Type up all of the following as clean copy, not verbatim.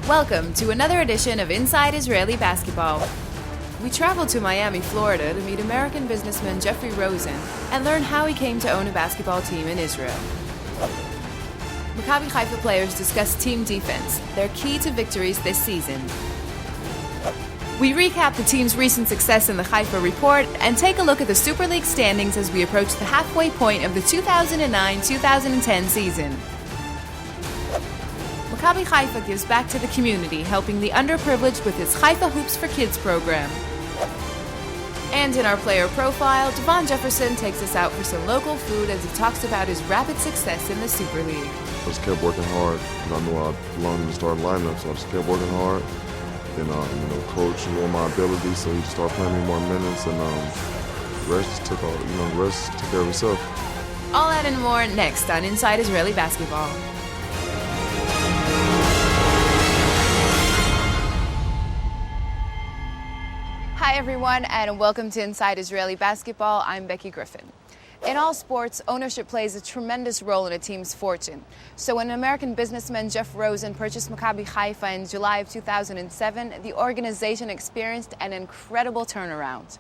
Welcome to another edition of Inside Israeli Basketball. We traveled to Miami, Florida to meet American businessman Jeffrey Rosen and learn how he came to own a basketball team in Israel. Maccabi Haifa players discuss team defense, their key to victories this season. We recap the team's recent success in the Haifa report and take a look at the Super League standings as we approach the halfway point of the 2009-2010 season. Maccabi Haifa gives back to the community, helping the underprivileged with its Haifa Hoops for Kids program. And in our player profile, Devon Jefferson takes us out for some local food as he talks about his rapid success in the Super League. I just kept working hard, and I knew I belonged in the starting lineup, so I just kept working hard. And coach knew my ability, so he started playing me more minutes, and the rest took care of itself. All that and more next on Inside Israeli Basketball. Hi everyone, and welcome to Inside Israeli Basketball. I'm Becky Griffin. In all sports, ownership plays a tremendous role in a team's fortune. So when American businessman Jeffrey Rosen purchased Maccabi Haifa in July of 2007, the organization experienced an incredible turnaround.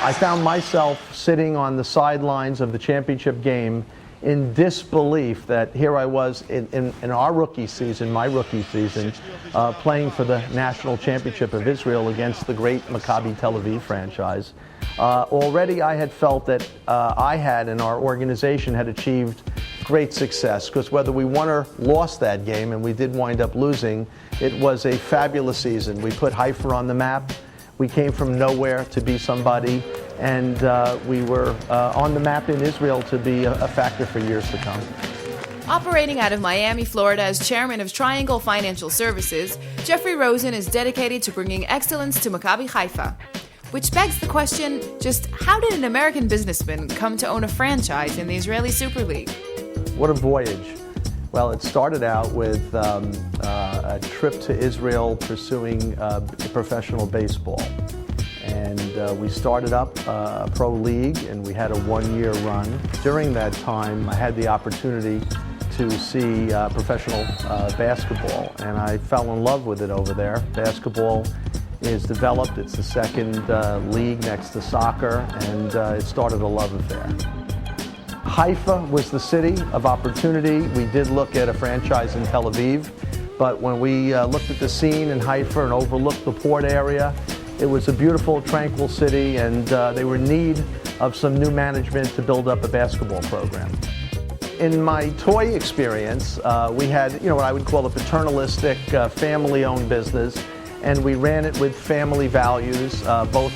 I found myself sitting on the sidelines of the championship game in disbelief that here I was in our rookie season, my rookie season, playing for the national championship of Israel against the great Maccabi Tel Aviv franchise. Already I had felt that I had and our organization had achieved great success, because whether we won or lost that game, and we did wind up losing, it was a fabulous season. We put Haifa on the map. We came from nowhere to be somebody, and we were on the map in Israel to be a factor for years to come. Operating out of Miami, Florida as chairman of Triangle Financial Services, Jeffrey Rosen is dedicated to bringing excellence to Maccabi Haifa. Which begs the question, just how did an American businessman come to own a franchise in the Israeli Super League? What a voyage. Well, it started out with a trip to Israel pursuing professional baseball. And we started up a pro league, and we had a one-year run. During that time, I had the opportunity to see professional basketball, and I fell in love with it over there. Basketball is developed. It's the second league next to soccer, and it started a love affair. Haifa was the city of opportunity. We did look at a franchise in Tel Aviv, but when we looked at the scene in Haifa and overlooked the port area, it was a beautiful, tranquil city, and they were in need of some new management to build up a basketball program. In my toy experience, we had, what I would call a paternalistic, family-owned business, and we ran it with family values, both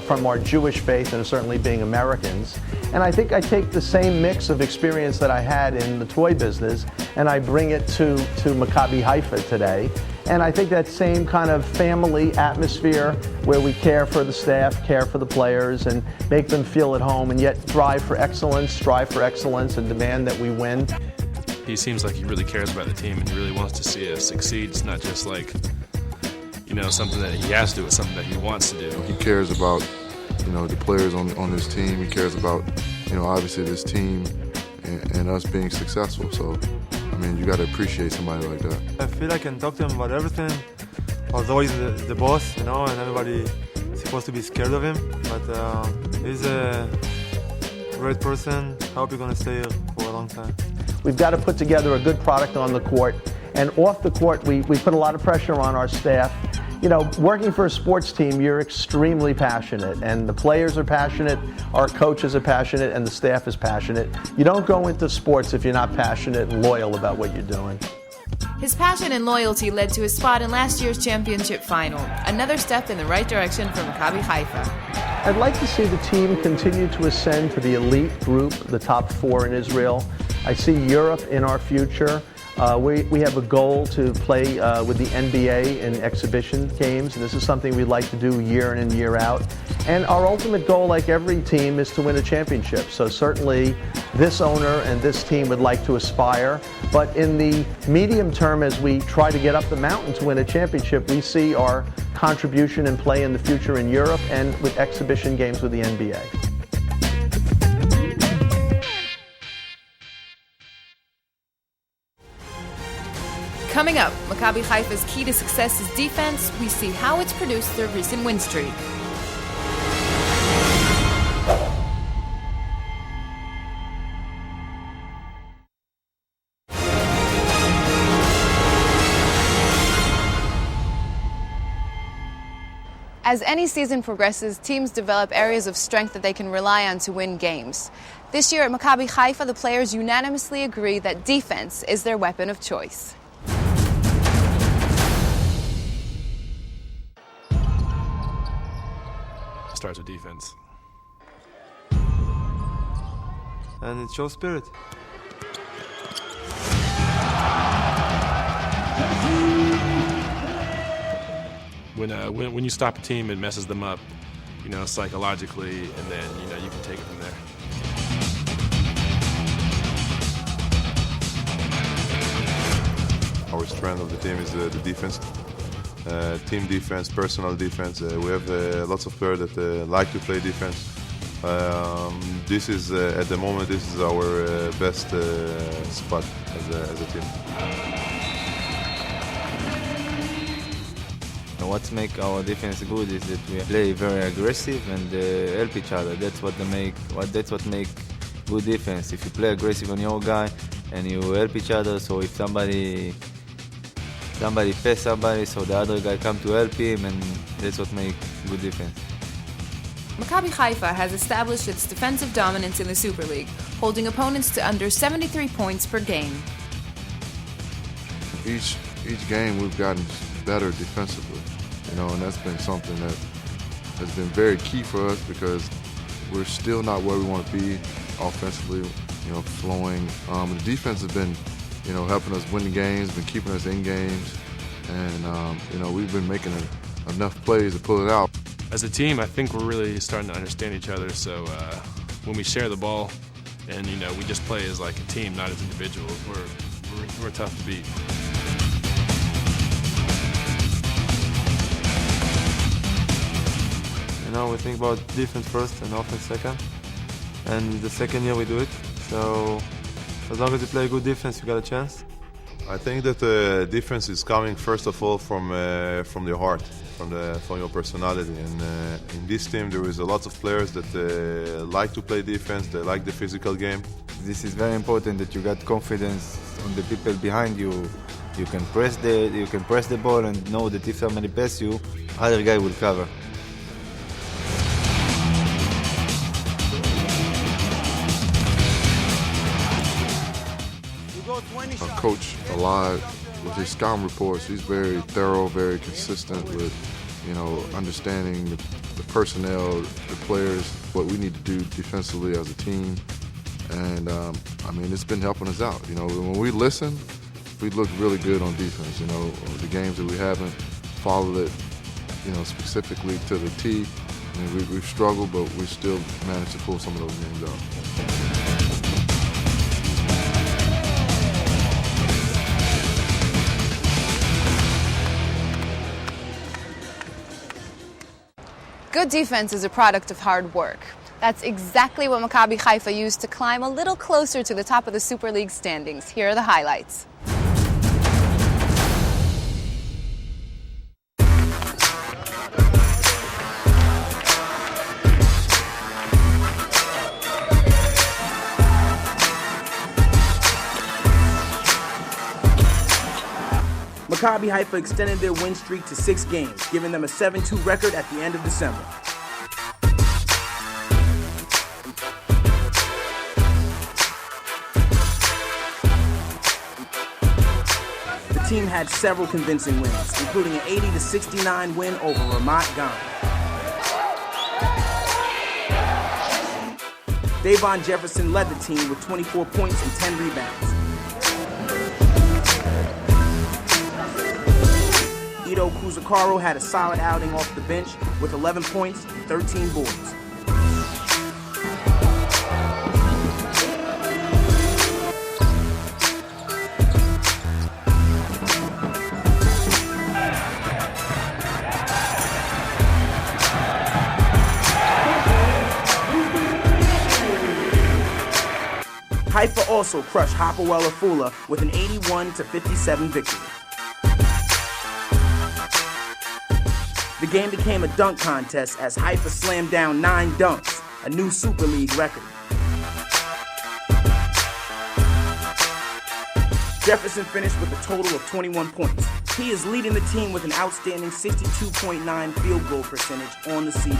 from our Jewish faith and certainly being Americans. And I think I take the same mix of experience that I had in the toy business, and I bring it to Maccabi Haifa today. And I think that same kind of family atmosphere where we care for the staff, care for the players, and make them feel at home, and yet strive for excellence, and demand that we win. He seems like he really cares about the team and he really wants to see us succeed. It's not just like, something that he has to do, it's something that he wants to do. He cares about, the players on his team. He cares about, obviously this team and us being successful. So, you got to appreciate somebody like that. I feel I can talk to him about everything, although he's the boss, and everybody is supposed to be scared of him. But he's a great person. I hope he's going to stay here for a long time. We've got to put together a good product on the court. And off the court, we put a lot of pressure on our staff. Working for a sports team, you're extremely passionate, and the players are passionate, our coaches are passionate, and the staff is passionate. You don't go into sports if you're not passionate and loyal about what you're doing. His passion and loyalty led to his spot in last year's championship final, another step in the right direction for Maccabi Haifa. I'd like to see the team continue to ascend to the elite group, the top 4 in Israel. I see Europe in our future. We have a goal to play with the NBA in exhibition games, and this is something we'd like to do year in and year out. And our ultimate goal, like every team, is to win a championship. So certainly this owner and this team would like to aspire. But in the medium term, as we try to get up the mountain to win a championship, we see our contribution and play in the future in Europe and with exhibition games with the NBA. Coming up, Maccabi Haifa's key to success is defense. We see how it's produced their recent win streak. As any season progresses, teams develop areas of strength that they can rely on to win games. This year at Maccabi Haifa, the players unanimously agree that defense is their weapon of choice. Starts with defense. And it shows spirit. When you stop a team, it messes them up, psychologically, and then, you can take it from there. Our strength of the team is the defense, team defense, personal defense. We have lots of players that like to play defense. This is, at the moment, this is our best spot as a team. What makes our defense good is that we play very aggressive and help each other. That's what make good defense. If you play aggressive on your guy and you help each other, so if somebody pass somebody, so the other guy come to help him, and that's what make good defense. Maccabi Haifa has established its defensive dominance in the Super League, holding opponents to under 73 points per game. Each game we've gotten better defensively, and that's been something that has been very key for us because we're still not where we want to be offensively, flowing. The defense has been, helping us win the games, been keeping us in games, and, we've been making enough plays to pull it out. As a team, I think we're really starting to understand each other, so when we share the ball and, we just play as like a team, not as individuals, we're tough to beat. We think about defense first and offense second. And the second year we do it. So as long as you play good defense, you got a chance. I think that the defense is coming first of all from your heart, from your personality. And in this team, there is a lot of players that like to play defense. They like the physical game. This is very important that you got confidence on the people behind you. You can press the ball and know that if somebody passes you, other guy will cover. Our coach, Alad, with his scouting reports, he's very thorough, very consistent with, understanding the personnel, the players, what we need to do defensively as a team. And, it's been helping us out. When we listen, we look really good on defense. The games that we haven't followed it, specifically to the T. We've struggled, but we still managed to pull some of those games out. Good defense is a product of hard work. That's exactly what Maccabi Haifa used to climb a little closer to the top of the Super League standings. Here are the highlights. Maccabi Haifa extended their win streak to 6 games, giving them a 7-2 record at the end of December. The team had several convincing wins, including an 80-69 win over Ramat Gan. Devon Jefferson led the team with 24 points and 10 rebounds. Kuzakaro had a solid outing off the bench with 11 points and 13 boards. Haifa also crushed Hapoel Afula with an 81-57 victory. The game became a dunk contest as Haifa slammed down 9 dunks, a new Super League record. Jefferson finished with a total of 21 points. He is leading the team with an outstanding 62.9 field goal percentage on the season.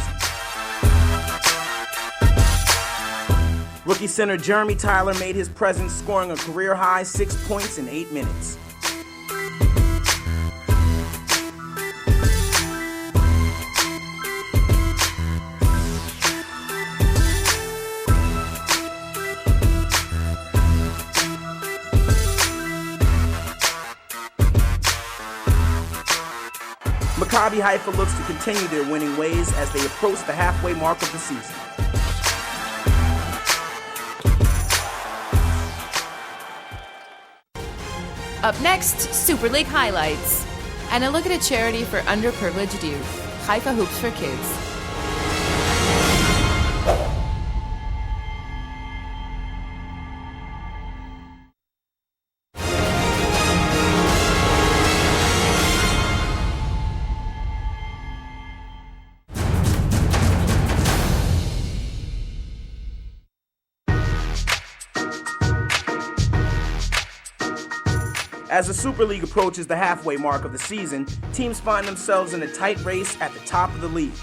Rookie center Jeremy Tyler made his presence, scoring a career-high 6 points in 8 minutes. Maccabi Haifa looks to continue their winning ways as they approach the halfway mark of the season. Up next, Super League highlights and a look at a charity for underprivileged youth, Haifa Hoops for Kids. As the Super League approaches the halfway mark of the season, teams find themselves in a tight race at the top of the league.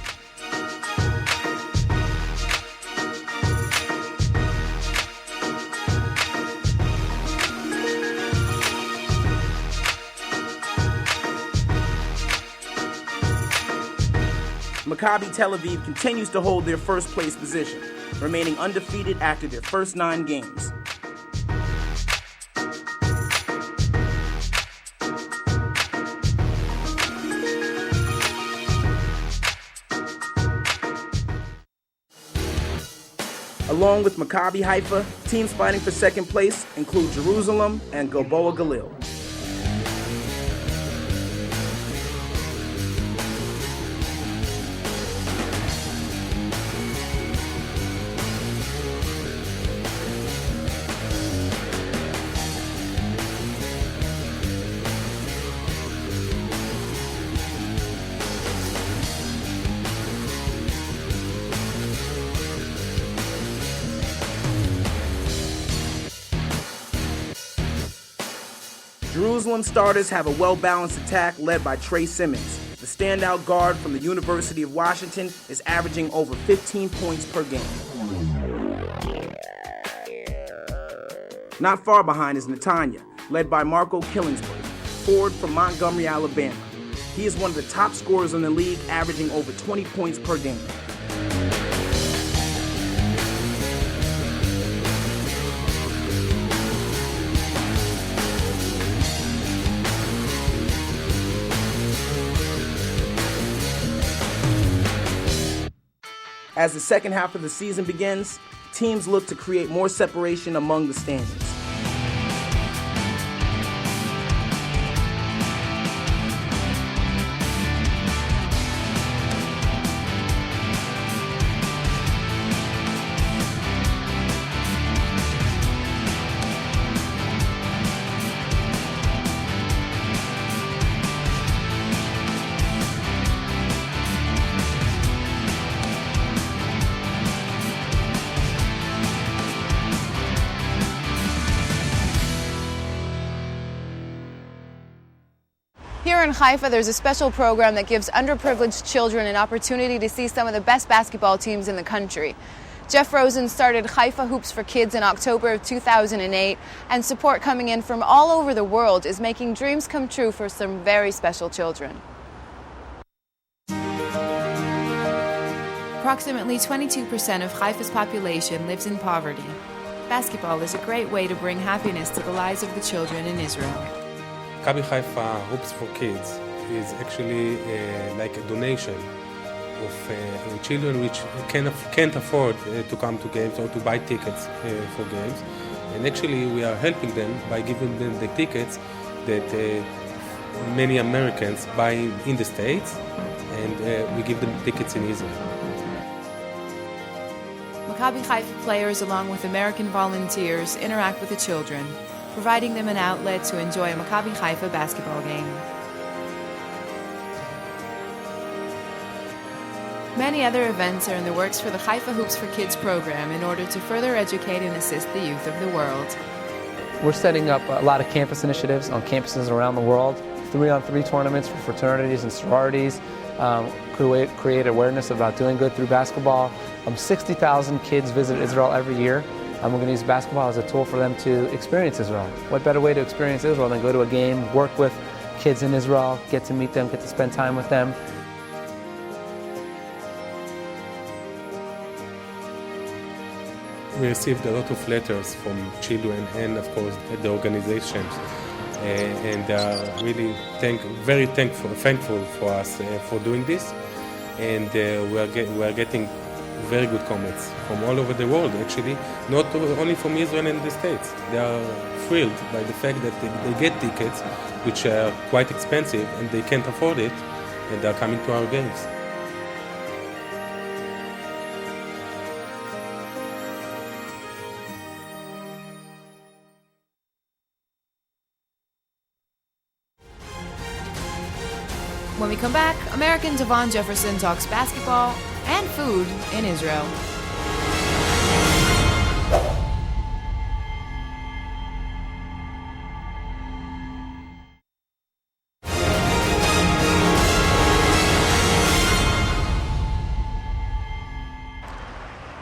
Maccabi Tel Aviv continues to hold their first place position, remaining undefeated after their first 9 games. Along with Maccabi Haifa, teams fighting for second place include Jerusalem and Gilboa Galil. Jerusalem starters have a well-balanced attack led by Trey Simmons. The standout guard from the University of Washington is averaging over 15 points per game. Not far behind is Netanya, led by Marco Killingsworth, forward from Montgomery, Alabama. He is one of the top scorers in the league, averaging over 20 points per game. As the second half of the season begins, teams look to create more separation among the standings. Here in Haifa, there's a special program that gives underprivileged children an opportunity to see some of the best basketball teams in the country. Jeff Rosen started Haifa Hoops for Kids in October of 2008, and support coming in from all over the world is making dreams come true for some very special children. Approximately 22% of Haifa's population lives in poverty. Basketball is a great way to bring happiness to the lives of the children in Israel. Maccabi Haifa Hoops for Kids is actually like a donation of children which can't afford to come to games or to buy tickets for games. And actually we are helping them by giving them the tickets that many Americans buy in the States, and we give them tickets in Israel. Maccabi Haifa players, along with American volunteers, interact with the children, providing them an outlet to enjoy a Maccabi Haifa basketball game. Many other events are in the works for the Haifa Hoops for Kids program in order to further educate and assist the youth of the world. We're setting up a lot of campus initiatives on campuses around the world, 3-on-3 tournaments for fraternities and sororities, create awareness about doing good through basketball. 60,000 kids visit Israel every year. We're going to use basketball as a tool for them to experience Israel. What better way to experience Israel than go to a game, work with kids in Israel, get to meet them, get to spend time with them. We received a lot of letters from children and, of course, the organizations, and they are really very thankful for us for doing this. And we are getting very good comments from all over the world, actually, not only from Israel and the States. They are thrilled by the fact that they get tickets, which are quite expensive, and they can't afford it, and they are coming to our games. When we come back, American Devon Jefferson talks basketball and food in Israel.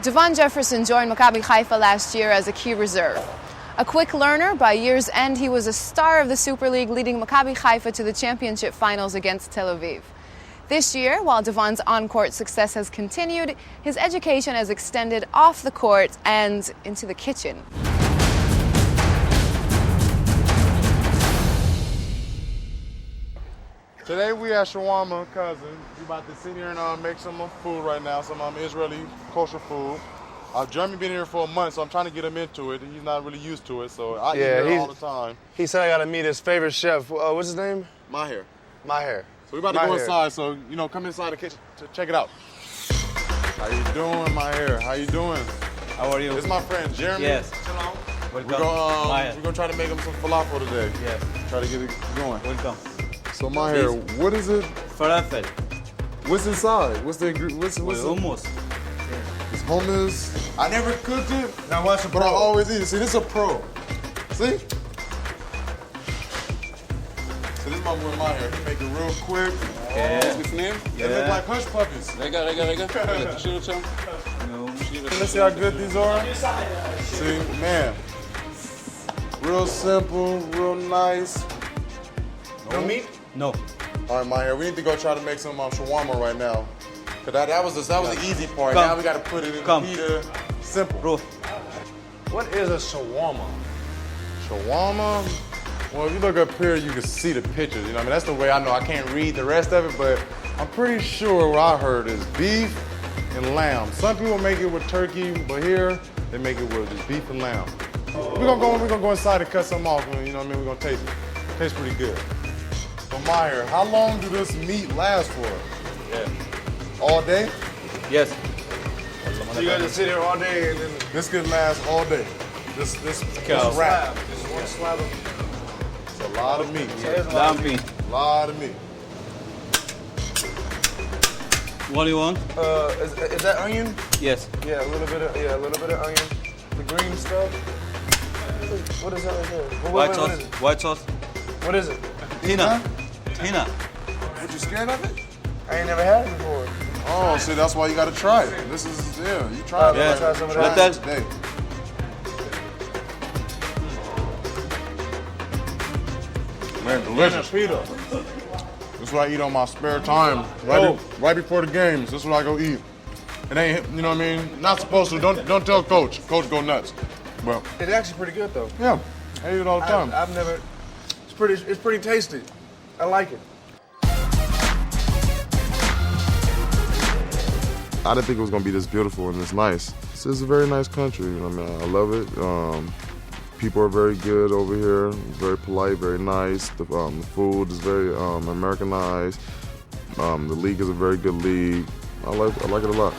Devon Jefferson joined Maccabi Haifa last year as a key reserve. A quick learner, by year's end he was a star of the Super League, leading Maccabi Haifa to the championship finals against Tel Aviv. This year, while Devon's on-court success has continued, his education has extended off the court and into the kitchen. Today we at Shawarma Cousin. We about to sit here and make some food right now, some Israeli kosher food. Jeremy been here for a month, so I'm trying to get him into it. He's not really used to it, so I eat here all the time. He said I got to meet his favorite chef. What's his name? Maher. Maher. So we about to go inside, so, come inside the kitchen to check it out. How you doing, Maher? How you doing? How are you? This is my friend, Jeremy. Yes. Welcome. We're going to try to make him some falafel today. Yes. Try to get it going. Welcome. So, Maher, what is it? Falafel. What's inside? What's the hummus. It's hummus. I never cooked it, but I always eat it. See, this is a pro. See? So this is my boy Maher. He make it real quick. Yeah. They look like hush puppies. רגע. תשאיר אותם. Let's see how good these are. See, man. Real simple, real nice. No meat? No. All right, Maher, we need to go try to make some shawarma right now. Cause that was the easy part. Now we got to put it in the heater. Simple. Bro. What is a shawarma? Shawarma? Well, if you look up here, you can see the pictures. You know, that's the way I know. I can't read the rest of it, but I'm pretty sure what I heard is beef and lamb. Some people make it with turkey, but here they make it with just beef and lamb. We're gonna go inside and cut some off. You know what I mean? We're gonna taste it. Tastes pretty good. So Maher, how long do this meat last for? Yeah. All day? Yes. So you guys just sit here all day and then... This could last all day. This wrap. Just one slab of... It's a lot of meat. Lumpy. A lot of meat. What do you want? Is that onion? Yes. Yeah, a little bit of onion. The green stuff. What is that right there? White sauce. White sauce. What is it? Tina. Tina. What, you scared of it? I ain't never had it before. Oh, see, that's why you gotta try it. This is, you try it. Yeah. Try some of Let that. Today. Man, delicious. This is what I eat on my spare time. Right before the games, this is what I go eat. It ain't, you know what I mean? Not supposed to. Don't tell Coach. Coach go nuts. But It's actually pretty good though. yeah, I eat it all the time. I've never... It's pretty tasty. I like it. I didn't think it was gonna be this beautiful and this nice. It's a very nice country. You know what I mean? I love it. People are very good over here. Very polite, very nice. The food is very Americanized. The league is a very good league. I like it a lot.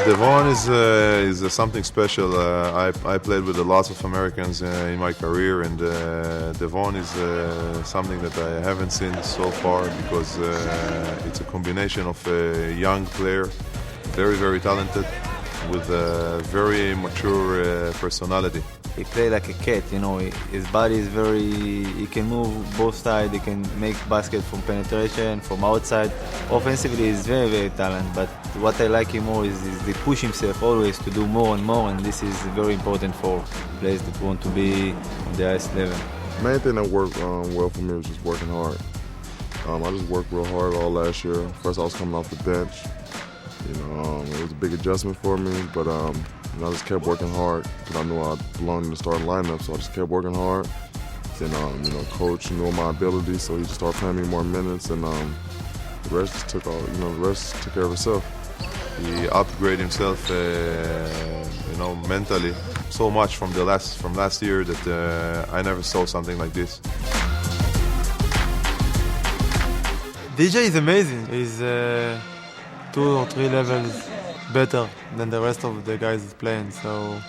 Devon is something special. I played with lots of Americans in my career, and Devon is something that I haven't seen so far because it's a combination of a young player, very, very talented, with a very mature personality. He plays like a cat, you know, his body is he can move both sides, he can make basket from penetration, from outside. Offensively, he's very, very talented, but what I like him more is he push himself always to do more and more, and this is very important for players that want to be on the highest level. The main thing that worked well for me was just working hard. I just worked real hard all last year. First, I was coming off the bench. You know, it was a big adjustment for me, but I just kept working hard because I knew I belonged in the starting lineup, so I just kept working hard. Then, coach knew my ability, so he just started playing me more minutes, and the rest just took care of itself. He upgraded himself, mentally so much from last year that I never saw something like this. DJ is amazing. He's 2 or 3 levels better than the rest of the guys playing, so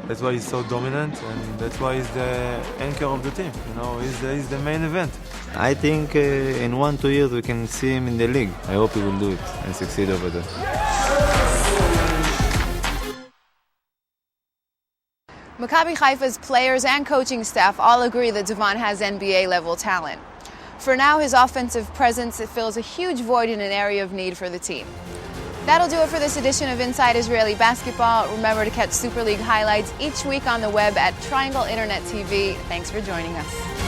that's why he's so dominant, and that's why he's the anchor of the team. You know, he's the main event. I think in 1-2 years we can see him in the league. I hope he will do it and succeed over there. Maccabi Haifa's players and coaching staff all agree that Davon has NBA-level talent. For now, his offensive presence fills a huge void in an area of need for the team. That'll do it for this edition of Inside Israeli Basketball. Remember to catch Super League highlights each week on the web at Triangle Internet TV. Thanks for joining us.